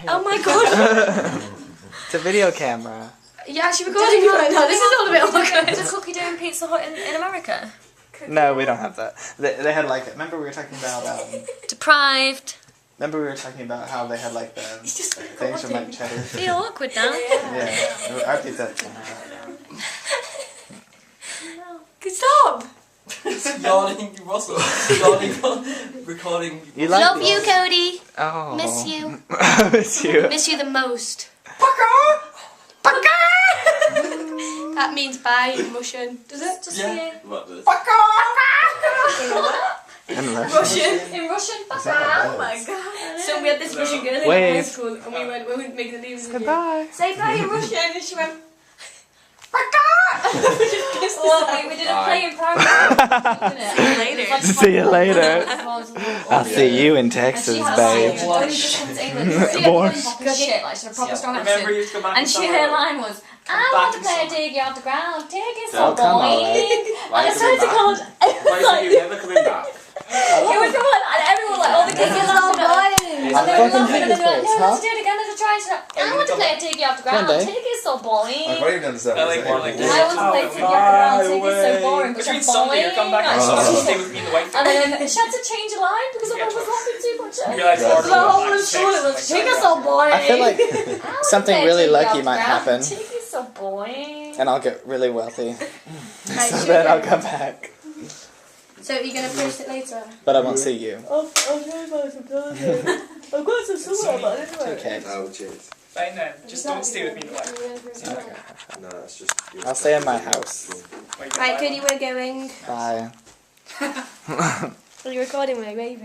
Oh my god. It's a video camera. You're actually recording me right now. This is all a bit awkward. Is a cookie dough in Pizza Hut in America? No, we don't have that. They had like, remember we were talking about, Deprived. remember we were talking about how they had like the things from like cheddar. Feel awkward now. Yeah, our pizza. Stop. Yawning, Russell. Yawning, recording. You like Love these? you, Cody. Oh. Miss you. Miss you. Miss you the most. That means bye in Russian. Does it? Just Yeah. for What does? In Russian. Russian. you. In Russian. Oh my god. So we had this Russian girl in Wave. high school and we went making the news. Goodbye. Say bye in Russian and she went. Well, we did a play in Paris. Later. See you later. I'll see you in Texas, babe. She only just come to England. She Born. had proper shit, like she had a proper strong Remember accent. you used to go back And in she, summer? her line was, I back want to in play a summer. diggy off the ground. Diggy's Oh, so come on. boring. Why And I are you started to coming call back? it. It Why was is like, you never coming back? it was the one, and everyone, like, all the kids were laughing at her. And they were fucking laughing hate and they this were like, place, no, huh? let's do it again, let's try it. I want to play a diggy off the ground. Monday. Diggy's so boring. Like, what have you done to I like more like this. I want to play diggy off the ground. Diggy's so boring, but Between you're Sunday or come back and boring. stay with me in the white. And then she had to change a line because everyone was laughing too much at her. Realize Yeah. more The whole school was Diggy's so boring. I feel like I wanna something play a really diggy lucky off the might ground. happen. Diggy's so boring. and I'll get really wealthy. Right, So should then we I'll go? come back. So you're gonna post it later? But I won't see you. Oh, I've got some somewhere, but anyway. Okay. Oh, cheers. Fine then. Just don't stay with me in the white. No, it's just. I'll stay in my house. Right, Cody, we're going. Bye. Are you recording, my baby?